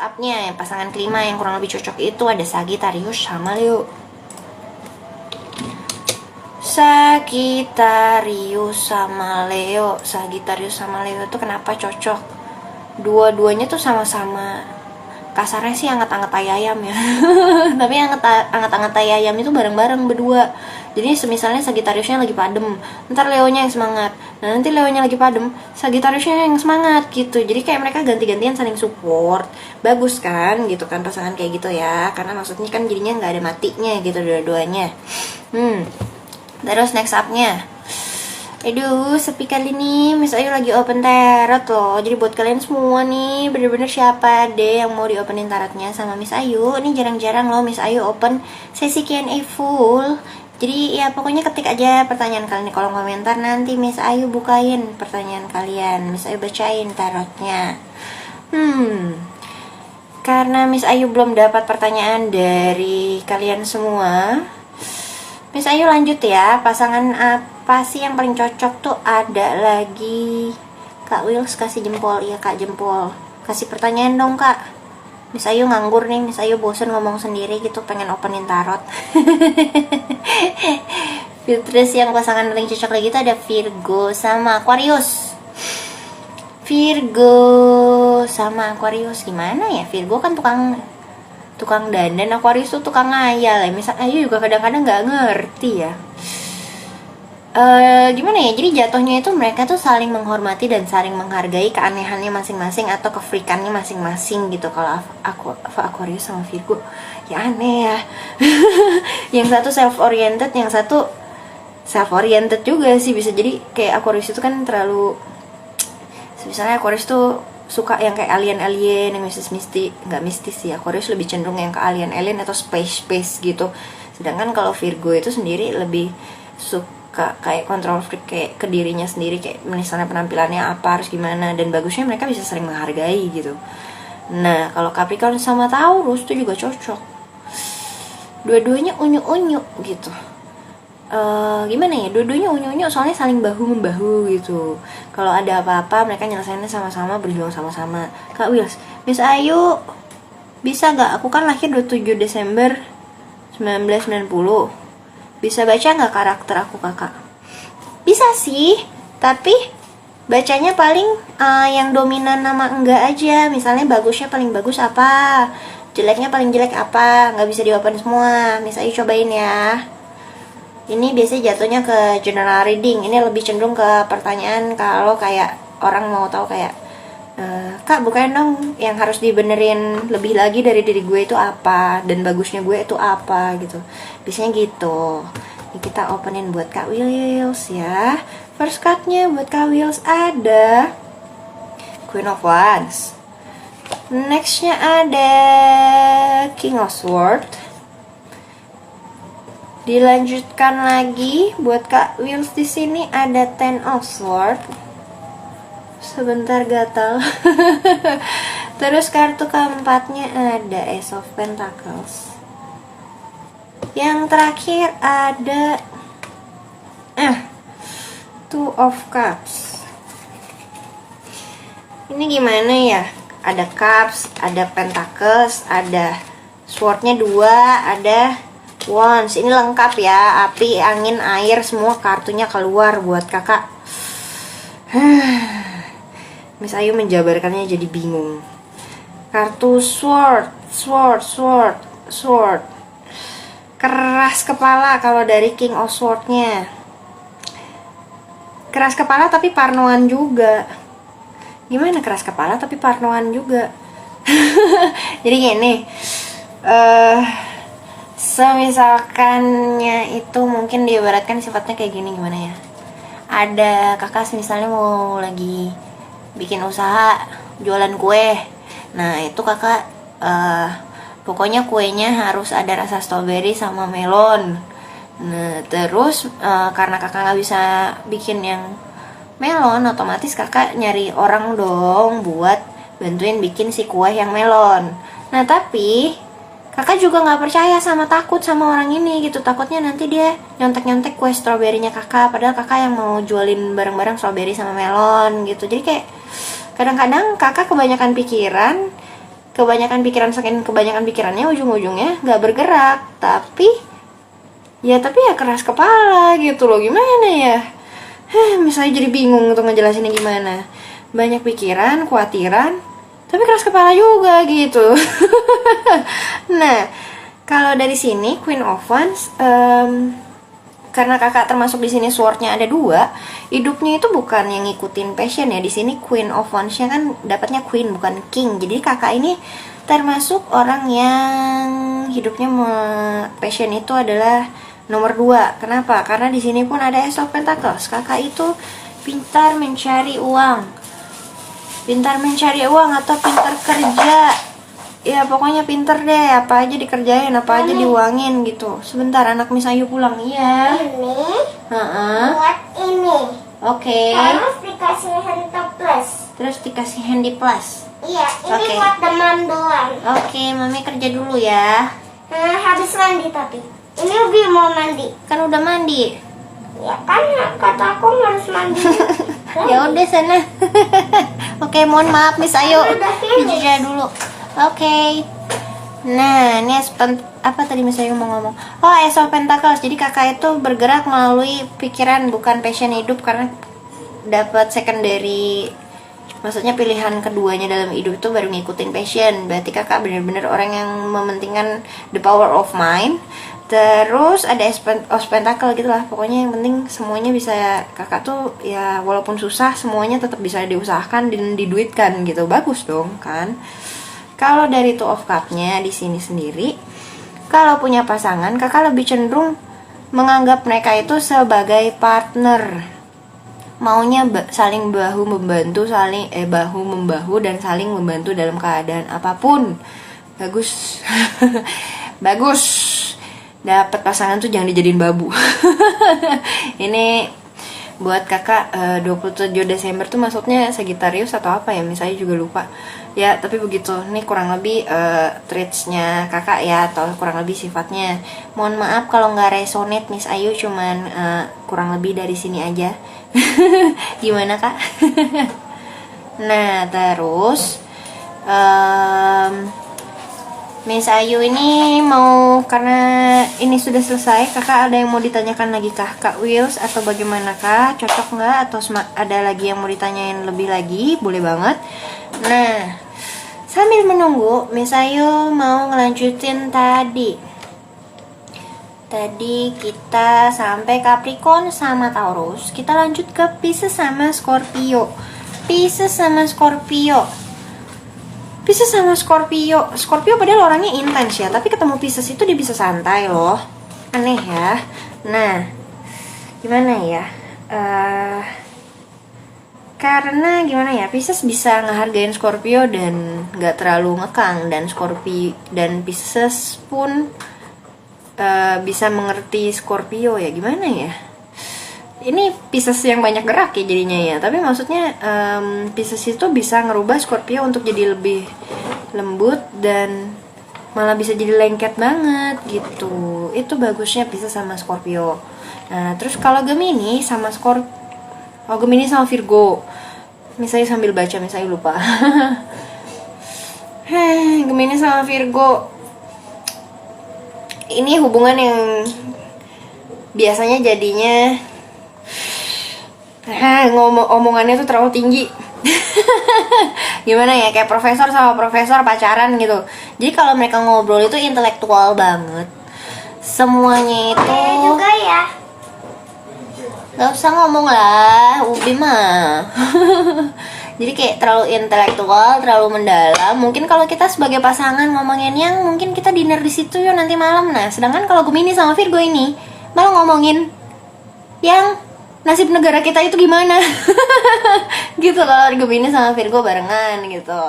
upnya yang pasangan kelima yang kurang lebih cocok itu ada Sagittarius sama Leo. Sagittarius sama Leo itu kenapa cocok? Dua-duanya tuh sama-sama kasarnya sih anget-anget tai ayam ya. Tapi anget-anget tai ayam itu bareng-bareng berdua. Jadi misalnya Sagittariusnya lagi padem, ntar Leonya yang semangat. Nah nanti Leonya lagi padem, Sagittariusnya yang semangat gitu. Jadi kayak mereka ganti-gantian saling support. Bagus kan gitu kan pasangan kayak gitu ya. Karena maksudnya kan jadinya nggak ada matinya gitu dua-duanya. Terus next up-nya, aduh, sepi kali nih Miss Ayu lagi open tarot loh. Jadi buat kalian semua nih, bener-bener siapa deh yang mau diopenin tarotnya sama Miss Ayu. Ini jarang-jarang loh Miss Ayu open sesi Q&A full. Jadi ya pokoknya ketik aja pertanyaan kalian di kolom komentar. Nanti Miss Ayu bukain pertanyaan kalian, Miss Ayu bacain tarotnya. Karena Miss Ayu belum dapat pertanyaan dari kalian semua, Miss Ayu lanjut ya. Pasangan apa sih yang paling cocok tuh? Ada lagi Kak Wills kasih jempol. Iya Kak, jempol. Kasih pertanyaan dong Kak. Miss Ayu nganggur nih, Miss Ayu bosen ngomong sendiri gitu, pengen openin tarot. Terus yang pasangan paling cocok lagi tuh ada Virgo sama Aquarius. Virgo sama Aquarius gimana ya? Virgo kan tukang dandan, Aquarius tuh tukang ngayal ya. Misal Ayu juga kadang-kadang nggak ngerti ya. Gimana ya? Jadi jatuhnya itu mereka tuh saling menghormati dan saling menghargai keanehannya masing-masing atau kefrikannya masing-masing gitu. Kalau Aquarius sama Virgo ya aneh ya. Yang satu self oriented, yang satu self oriented juga sih bisa. Jadi kayak Aquarius itu kan terlalu, misalnya Aquarius tuh suka yang kayak alien-alien, yang mistis-mistis. Nggak mistis sih, Aquarius lebih cenderung yang ke alien-alien atau space gitu. Sedangkan kalau Virgo itu sendiri lebih suka kayak control freak, kayak ke dirinya sendiri, kayak misalnya penampilannya apa, harus gimana. Dan bagusnya mereka bisa sering menghargai gitu. Nah kalau Capricorn sama Taurus tuh juga cocok. Dua-duanya unyu-unyu gitu. Gimana ya, dua-duanya unyu-unyu soalnya saling bahu-membahu gitu. Kalau ada apa-apa mereka nyelesainnya sama-sama, berjuang sama-sama. Kak Wills, Miss Ayu bisa gak? Aku kan lahir 27 Desember 1990. Bisa baca gak karakter aku kakak? Bisa sih, tapi bacanya paling yang dominan nama enggak aja. Misalnya bagusnya paling bagus apa, jeleknya paling jelek apa. Gak bisa diopen semua. Miss Ayu cobain ya. Ini biasanya jatuhnya ke general reading. Ini lebih cenderung ke pertanyaan kalau kayak orang mau tahu kayak, Kak bukain dong yang harus dibenerin lebih lagi dari diri gue itu apa, dan bagusnya gue itu apa gitu. Biasanya gitu. Ini kita openin buat Kak Wills ya. First cardnya buat Kak Wills ada Queen of Wands. Nextnya ada King of Swords. Dilanjutkan lagi buat Kak Wills di sini ada Ten of Swords. Sebentar gatal. Terus kartu keempatnya ada Ace of Pentacles. Yang terakhir ada Two of Cups. Ini gimana ya? Ada Cups, ada Pentacles, ada Swordnya 2, ada Wands. Ini lengkap ya, api, angin, air, semua kartunya keluar buat kakak. Miss Ayu menjabarkannya jadi bingung. Kartu Sword. Keras kepala kalau dari King of Sword-nya. Keras kepala tapi parnoan juga. Gimana keras kepala tapi parnoan juga? Jadi gini, semisalkannya itu mungkin diibaratkan sifatnya kayak gini, gimana ya? Ada kakak misalnya mau lagi bikin usaha jualan kue. Nah itu kakak pokoknya kuenya harus ada rasa strawberry sama melon. Nah terus karena kakak nggak bisa bikin yang melon, otomatis kakak nyari orang dong buat bantuin bikin si kue yang melon. Nah tapi kakak juga nggak percaya sama takut sama orang ini gitu. Takutnya nanti dia nyontek-nyontek kue stroberinya kakak, padahal kakak yang mau jualin bareng-bareng strawberry sama melon gitu. Jadi kayak kadang-kadang kakak kebanyakan pikiran kebanyakan pikiran, saking kebanyakan pikirannya ujung-ujungnya nggak bergerak, tapi ya keras kepala gitu loh. Gimana ya, misalnya jadi bingung untuk ngejelasinnya gimana. Banyak pikiran, khawatiran, tapi keras kepala juga gitu. Nah, kalau dari sini Queen of Wands, karena kakak termasuk di sini swordnya ada 2, hidupnya itu bukan yang ngikutin passion ya. Di sini Queen of Wands-nya kan dapatnya Queen bukan King. Jadi kakak ini termasuk orang yang hidupnya passion itu adalah nomor 2. Kenapa? Karena di sini pun ada Ace of Pentacles. Kakak itu pintar mencari uang. Pintar mencari uang atau pintar kerja. Ya pokoknya pinter deh, apa aja dikerjain, apa aja diuangin gitu. Sebentar, anak Miss Ayu pulang. Iya. Ini buat ini. Oke. Terus dikasih handy plus. Terus dikasih handy plus. Iya, ini buat demam doang. Oke, mami kerja dulu ya. Habis mandi tapi. Ini Ubi mau mandi. Kan udah mandi. Ya kan kata aku harus mandi. Ya udah sana. Oke, mohon maaf Miss Ayu. Dijeda dulu. Oke. Nah, ini apa tadi Miss Ayu mau ngomong? Oh, Ace of Pentacles. Jadi kakak itu bergerak melalui pikiran bukan passion hidup, karena dapat secondary, maksudnya pilihan keduanya dalam hidup itu baru ngikutin passion. Berarti kakak bener-bener orang yang mementingkan the power of mind. Terus ada Ace of Pentacles gitu lah. Pokoknya yang penting semuanya bisa, kakak tuh ya walaupun susah semuanya tetap bisa diusahakan dan diduitkan gitu. Bagus dong kan. Kalau dari Two of Cup-nya di sini sendiri, kalau punya pasangan, kakak lebih cenderung menganggap mereka itu sebagai partner. Maunya saling bahu membantu, bahu membahu dan saling membantu dalam keadaan apapun. Bagus. Bagus. Dapat pasangan tuh jangan dijadiin babu. Ini buat kakak 27 Desember tuh maksudnya Sagittarius atau apa ya, misalnya juga lupa. Ya, tapi begitu. Ini kurang lebih traits-nya kakak ya, atau kurang lebih sifatnya. Mohon maaf kalau nggak resonate Miss Ayu, cuman kurang lebih dari sini aja. Gimana kak? Nah, terus Miss Ayu ini mau, karena ini sudah selesai, kakak ada yang mau ditanyakan lagi kah? Kak Wills atau bagaimana kak? Cocok nggak? Atau ada lagi yang mau ditanyain lebih lagi? Boleh banget. Nah, sambil menunggu, Miss Ayu mau ngelanjutin tadi. Tadi kita sampai Capricorn sama Taurus. Kita lanjut ke Pisces sama Scorpio. Pisces sama Scorpio. Pisces sama Scorpio. Scorpio padahal orangnya intens ya, tapi ketemu Pisces itu dia bisa santai loh. Aneh ya. Nah, gimana ya? Karena gimana ya, Pisces bisa ngehargain Scorpio dan gak terlalu ngekang, dan Scorpio dan Pisces pun bisa mengerti Scorpio ya. Gimana ya? Ini Pisces yang banyak gerak ya jadinya ya. Tapi maksudnya Pisces itu bisa ngerubah Scorpio untuk jadi lebih lembut dan malah bisa jadi lengket banget gitu. Itu bagusnya Pisces sama Scorpio. Nah, terus kalau Gemini sama Gemini sama Virgo. Misalnya sambil baca, misalnya lupa. Gemini sama Virgo. Ini hubungan yang biasanya jadinya omongannya tuh terlalu tinggi. Gimana ya, kayak profesor sama profesor pacaran gitu. Jadi kalau mereka ngobrol itu intelektual banget. Semuanya itu juga ya. Gak usah ngomong lah, Ubi mah. Jadi kayak terlalu intelektual, terlalu mendalam. Mungkin kalau kita sebagai pasangan ngomongin yang mungkin kita dinner di situ yuk nanti malam. Nah, sedangkan kalau Gemini sama Virgo ini malah ngomongin yang nasib negara kita itu gimana. Gitu kalau Gemini sama Virgo barengan gitu.